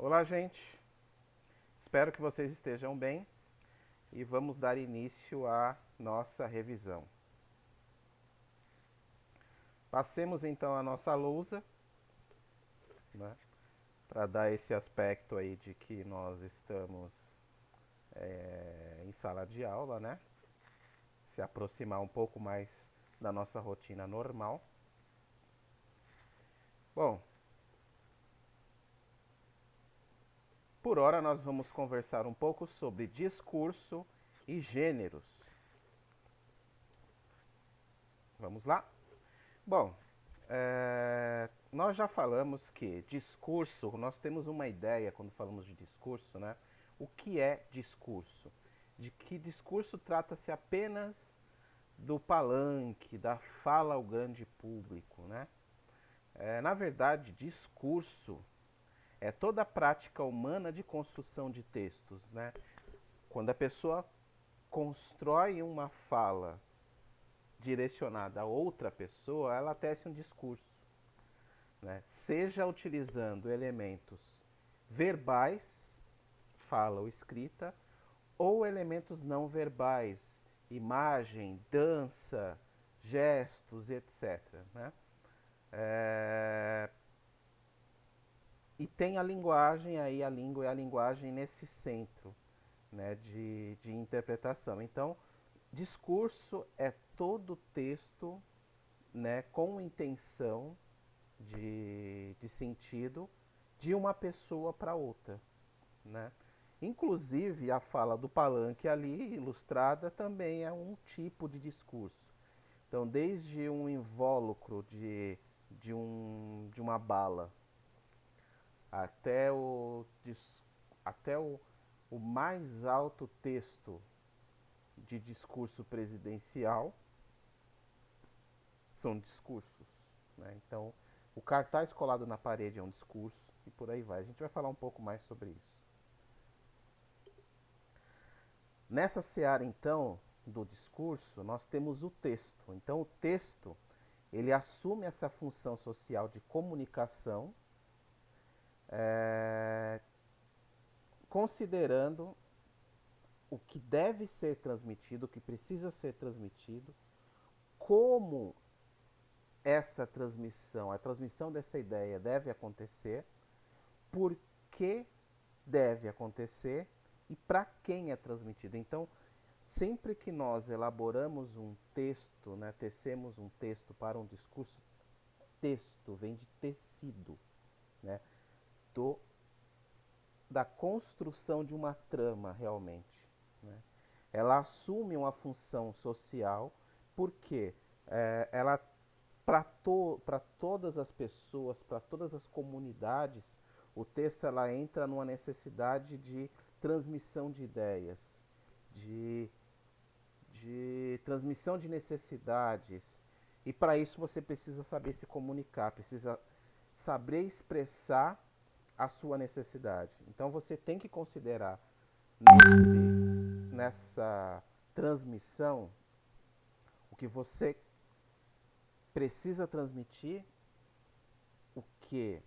Olá, gente. Espero que vocês estejam bem e vamos dar início à nossa revisão. Passemos então a nossa lousa, né, para dar esse aspecto aí de que nós estamos em sala de aula, né? Se aproximar um pouco mais da nossa rotina normal. Bom, por hora nós vamos conversar um pouco sobre discurso e gêneros. Vamos lá? Bom, nós já falamos que discurso, nós temos uma ideia quando falamos de discurso, né? O que é discurso? De que discurso trata-se apenas do palanque, da fala ao grande público, né? Na verdade, discurso é toda a prática humana de construção de textos, né? Quando a pessoa constrói uma fala direcionada a outra pessoa, ela tece um discurso, né? Seja utilizando elementos verbais, fala ou escrita, ou elementos não verbais, imagem, dança, gestos, etc. Né? E tem a linguagem aí, a língua e a linguagem nesse centro, né, de interpretação. Então, discurso é todo texto, né, com intenção de sentido de uma pessoa para outra, né? Inclusive a fala do palanque ali, ilustrada, também é um tipo de discurso. Então, desde um invólucro de uma bala até até o mais alto texto de discurso presidencial são discursos, né? Então, o cartaz colado na parede é um discurso e por aí vai. A gente vai falar um pouco mais sobre isso. Nessa seara, então, do discurso, nós temos o texto. Então, o texto, ele assume essa função social de comunicação, é, considerando o que deve ser transmitido, o que precisa ser transmitido, como essa transmissão, a transmissão dessa ideia deve acontecer, por que deve acontecer e para quem é transmitido. Então, sempre que nós elaboramos um texto, né, tecemos um texto para um discurso, texto vem de tecido, né, do, da construção de uma trama realmente. Né? Ela assume uma função social porque ela para todas as pessoas, para todas as comunidades, o texto ela entra numa necessidade de transmissão de ideias, de, de transmissão de necessidades. E para isso você precisa saber se comunicar, precisa saber expressar a sua necessidade. Então você tem que considerar nessa transmissão o que você precisa transmitir, o que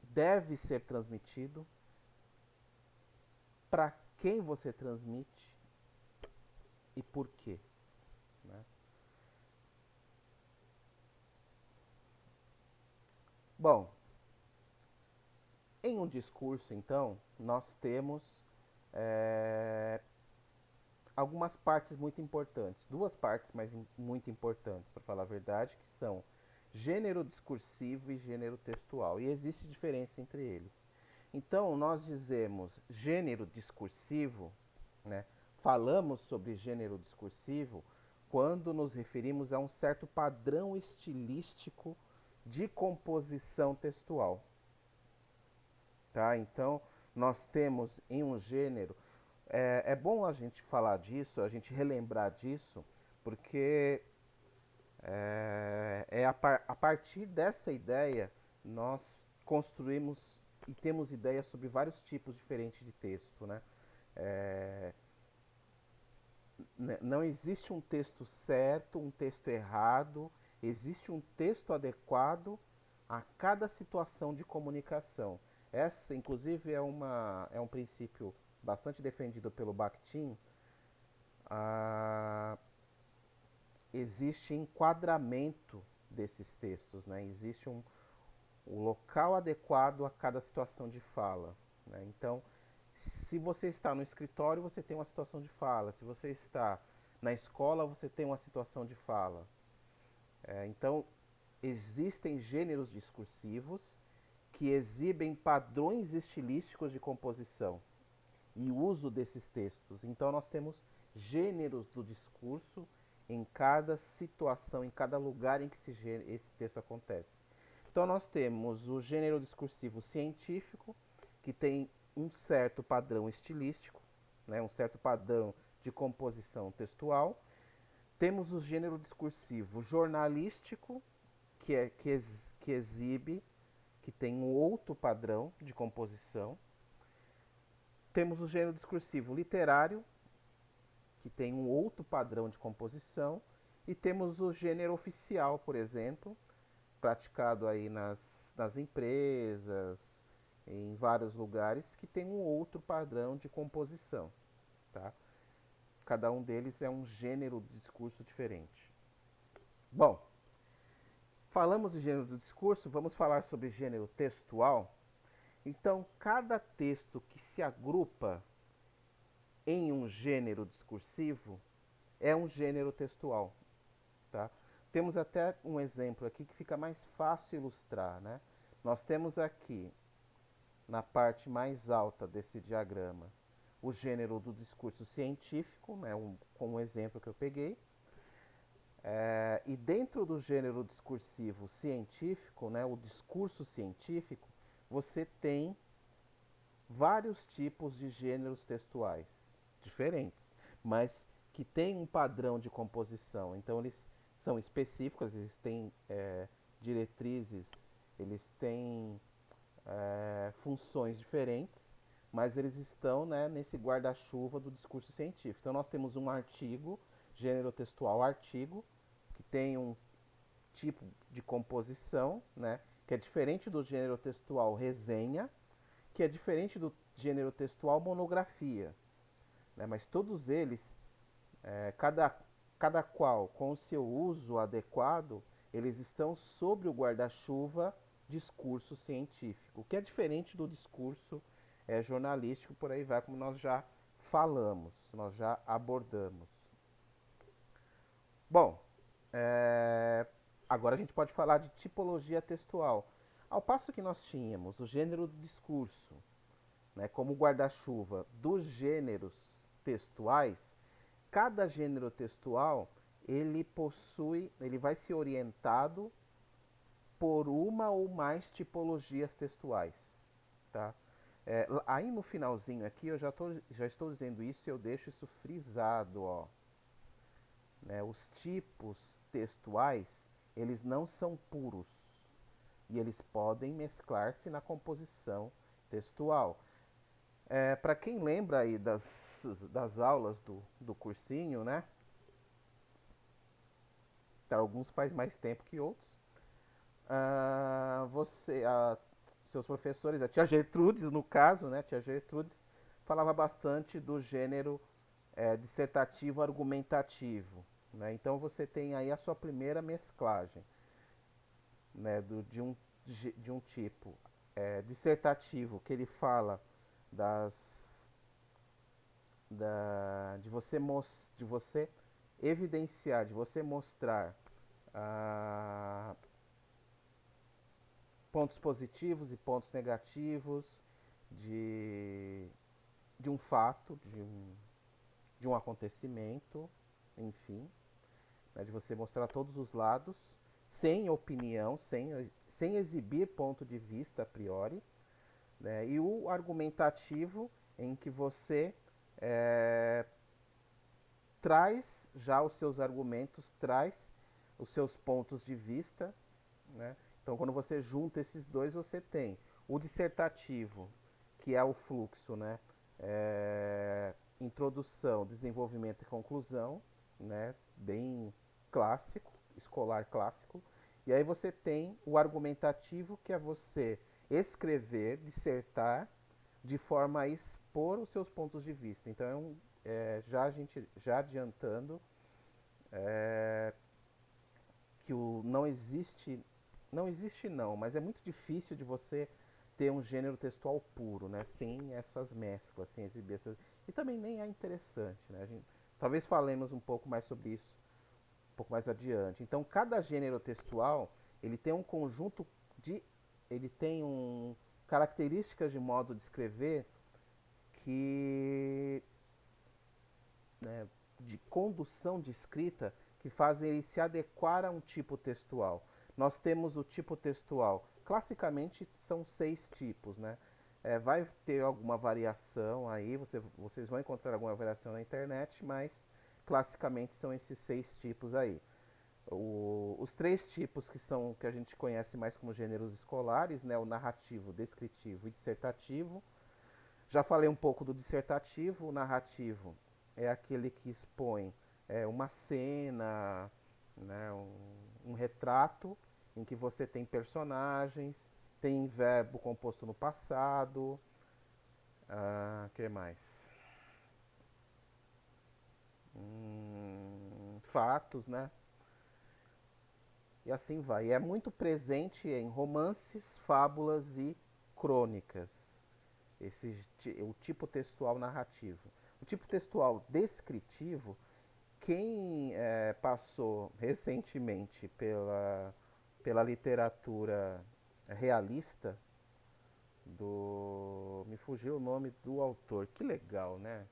deve ser transmitido, para quem você transmite e por quê. Né? Bom, em um discurso, então, nós temos é, algumas partes muito importantes, duas partes muito importantes, para falar a verdade, que são gênero discursivo e gênero textual, e existe diferença entre eles. Então, nós dizemos gênero discursivo, né? Falamos sobre gênero discursivo quando nos referimos a um certo padrão estilístico de composição textual. Tá? Então, nós temos em um gênero. É bom a gente falar disso, a gente relembrar disso, porque a partir dessa ideia nós construímos e temos ideias sobre vários tipos diferentes de texto. Né? É, não existe um texto certo, um texto errado, existe um texto adequado a cada situação de comunicação. Essa, inclusive, é um princípio bastante defendido pelo Bakhtin. Ah, existe enquadramento desses textos, né? Existe o local adequado a cada situação de fala, né? Então, se você está no escritório, você tem uma situação de fala. Se você está na escola, você tem uma situação de fala. Então, existem gêneros discursivos que exibem padrões estilísticos de composição e uso desses textos. Então, nós temos gêneros do discurso em cada situação, em cada lugar em que esse texto acontece. Então, nós temos o gênero discursivo científico, que tem um certo padrão estilístico, né, um certo padrão de composição textual. Temos o gênero discursivo jornalístico, que exibe, que tem um outro padrão de composição. Temos o gênero discursivo literário, que tem um outro padrão de composição. E temos o gênero oficial, por exemplo, praticado aí nas empresas, em vários lugares, que tem um outro padrão de composição. Tá? Cada um deles é um gênero de discurso diferente. Bom, falamos de gênero do discurso, vamos falar sobre gênero textual. Então, cada texto que se agrupa em um gênero discursivo é um gênero textual. Tá? Temos até um exemplo aqui que fica mais fácil ilustrar. Né? Nós temos aqui, na parte mais alta desse diagrama, o gênero do discurso científico, né, como exemplo que eu peguei. E dentro do gênero discursivo científico, né, o discurso científico, você tem vários tipos de gêneros textuais diferentes, mas que têm um padrão de composição. Então, eles são específicos, eles têm diretrizes, eles têm funções diferentes, mas eles estão, né, nesse guarda-chuva do discurso científico. Então, nós temos um artigo, gênero textual artigo, que tem um tipo de composição, né, que é diferente do gênero textual resenha, que é diferente do gênero textual monografia, né, mas todos eles, cada qual com o seu uso adequado, eles estão sobre o guarda-chuva discurso científico, que é diferente do discurso jornalístico, por aí vai, como nós já falamos, nós já abordamos. Bom, agora a gente pode falar de tipologia textual. Ao passo que nós tínhamos o gênero do discurso, né, como guarda-chuva dos gêneros textuais, cada gênero textual ele vai ser orientado por uma ou mais tipologias textuais, tá? Aí no finalzinho aqui eu já estou dizendo isso e eu deixo isso frisado, ó. Né? Os tipos textuais, eles não são puros e eles podem mesclar-se na composição textual. Para quem lembra aí das aulas do cursinho, né? Alguns faz mais tempo que outros. Seus professores, a tia Gertrudes no caso, né? A tia Gertrudes falava bastante do gênero dissertativo argumentativo. Né? Então você tem aí a sua primeira mesclagem, né? De um tipo dissertativo, que ele fala das, de você evidenciar, de você mostrar ah, pontos positivos e pontos negativos de, de um fato, de um acontecimento, enfim, né, de você mostrar todos os lados, sem opinião, sem exibir ponto de vista a priori, né, e o argumentativo, em que você traz já os seus argumentos, traz os seus pontos de vista, né? Então, quando você junta esses dois, você tem o dissertativo, que é o fluxo, né? Introdução, desenvolvimento e conclusão, né? Bem clássico, escolar clássico. E aí você tem o argumentativo, que é você escrever, dissertar, de forma a expor os seus pontos de vista. Então, já adiantando, é, que não existe não, mas é muito difícil de você ter um gênero textual puro, né? Sem essas mesclas, sem exibir essas... E também nem é interessante, né? Talvez falemos um pouco mais sobre isso um pouco mais adiante. Então, cada gênero textual, ele tem um conjunto de... Ele tem características de modo de escrever que... Né, de condução de escrita que fazem ele se adequar a um tipo textual. Nós temos o tipo textual, classicamente são 6 tipos, né? Vai ter alguma variação aí, vocês vão encontrar alguma variação na internet, mas classicamente são esses 6 tipos aí. Os 3 tipos que a gente conhece mais como gêneros escolares, né? O narrativo, descritivo e dissertativo. Já falei um pouco do dissertativo. O narrativo é aquele que expõe uma cena, né, um retrato em que você tem personagens, tem verbo composto no passado, que mais? Fatos, né? E assim vai. E é muito presente em romances, fábulas e crônicas. O tipo textual narrativo. O tipo textual descritivo, quem passou recentemente pela literatura realista me fugiu o nome do autor. Que legal, né?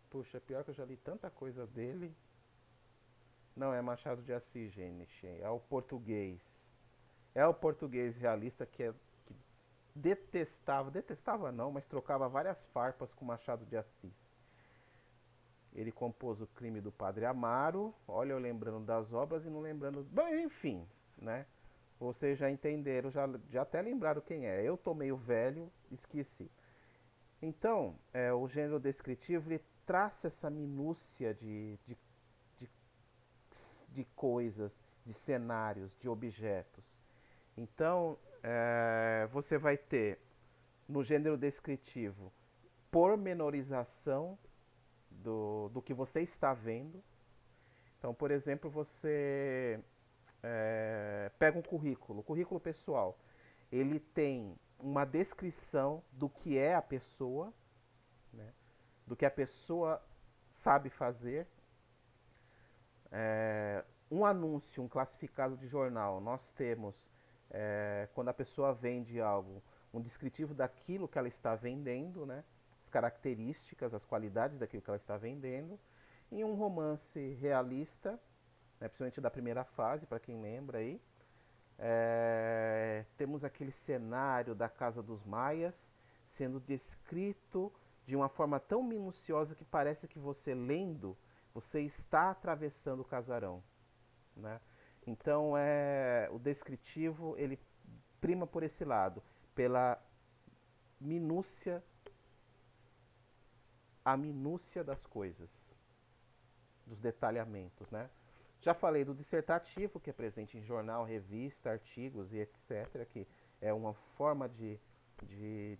Puxa, pior que eu já li tanta coisa dele. Não, é Machado de Assis, gente. É o português. É o português realista que detestava não, mas trocava várias farpas com Machado de Assis. Ele compôs o Crime do Padre Amaro. Olha, eu lembrando das obras e não lembrando. Bom, enfim, né? Vocês já entenderam, já até lembraram quem é. Eu tô meio velho, esqueci. Então, o gênero descritivo ele traça essa minúcia de, de coisas, de cenários, de objetos. Então, você vai ter no gênero descritivo pormenorização do que você está vendo. Então, por exemplo, você pega um currículo, currículo pessoal. Ele tem uma descrição do que é a pessoa, né, do que a pessoa sabe fazer. Um anúncio, um classificado de jornal, nós temos, quando a pessoa vende algo, um descritivo daquilo que ela está vendendo, né, as características, as qualidades daquilo que ela está vendendo. Em um romance realista, né, principalmente da primeira fase, para quem lembra aí, temos aquele cenário da casa dos maias sendo descrito de uma forma tão minuciosa que parece que você lendo, você está atravessando o casarão, né? Então o descritivo ele prima por esse lado, pela minúcia, a minúcia das coisas, dos detalhamentos, né? Já falei do dissertativo, que é presente em jornal, revista, artigos e etc., que é uma forma de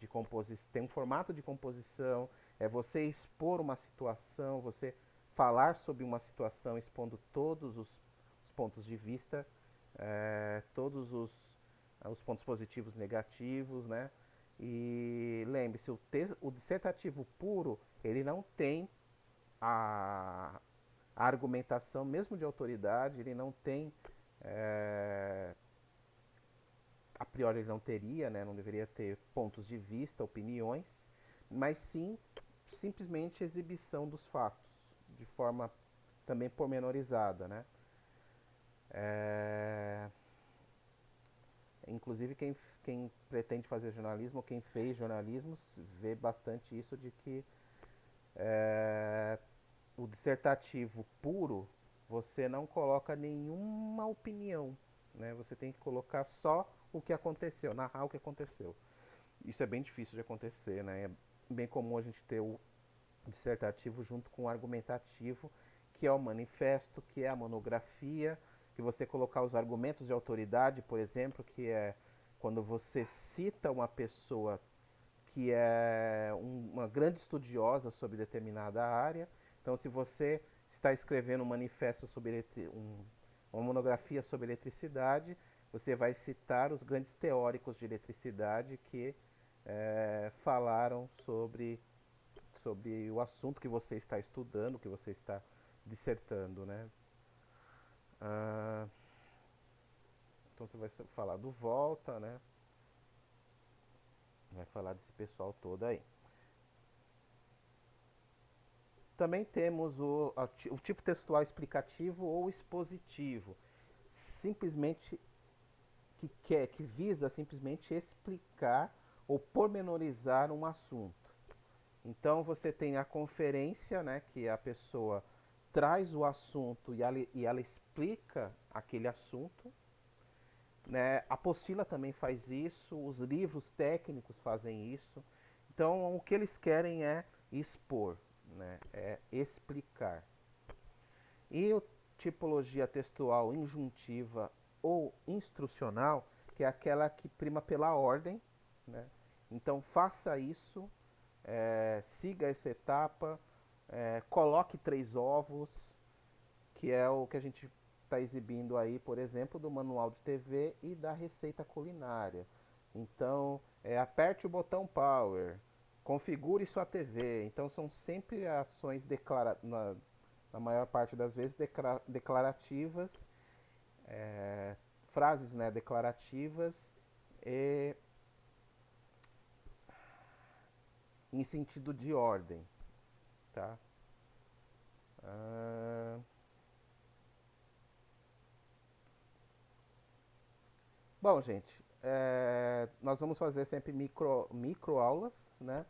composição, tem um formato de composição, é você expor uma situação, você falar sobre uma situação expondo todos os pontos de vista, todos os pontos positivos e negativos, né? E lembre-se, o dissertativo puro, ele não tem a, a argumentação, mesmo de autoridade, ele não tem, a priori ele não teria, né, não deveria ter pontos de vista, opiniões, mas sim simplesmente exibição dos fatos, de forma também pormenorizada, né? É, inclusive quem pretende fazer jornalismo, ou quem fez jornalismo, vê bastante isso de que o dissertativo puro, você não coloca nenhuma opinião, né? Você tem que colocar só o que aconteceu, narrar o que aconteceu. Isso é bem difícil de acontecer, né? É bem comum a gente ter o dissertativo junto com o argumentativo, que é o manifesto, que é a monografia, que você colocar os argumentos de autoridade, por exemplo, que é quando você cita uma pessoa que é uma grande estudiosa sobre determinada área. Então, se você está escrevendo um manifesto sobre uma monografia sobre eletricidade, você vai citar os grandes teóricos de eletricidade que falaram sobre o assunto que você está estudando, que você está dissertando, né? Ah, então você vai falar do Volta, né? Vai falar desse pessoal todo aí. Também temos o tipo textual explicativo ou expositivo, simplesmente que visa simplesmente explicar ou pormenorizar um assunto. Então você tem a conferência, né, que a pessoa traz o assunto e ela explica aquele assunto. Né? A apostila também faz isso, os livros técnicos fazem isso. Então o que eles querem é expor, né? É explicar. E a tipologia textual injuntiva ou instrucional, que é aquela que prima pela ordem, né? Então faça isso, siga essa etapa, coloque 3 ovos, que é o que a gente está exibindo aí, por exemplo, do manual de TV e da receita culinária. Então, aperte o botão Power, configure sua TV. Então, são sempre ações na maior parte das vezes declarativas, frases, né, declarativas e em sentido de ordem, tá? Ah, bom, gente, nós vamos fazer sempre micro aulas, né?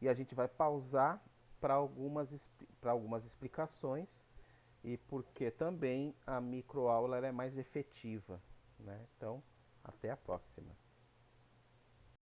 E a gente vai pausar para algumas explicações e porque também a microaula é mais efetiva, né? Então, até a próxima.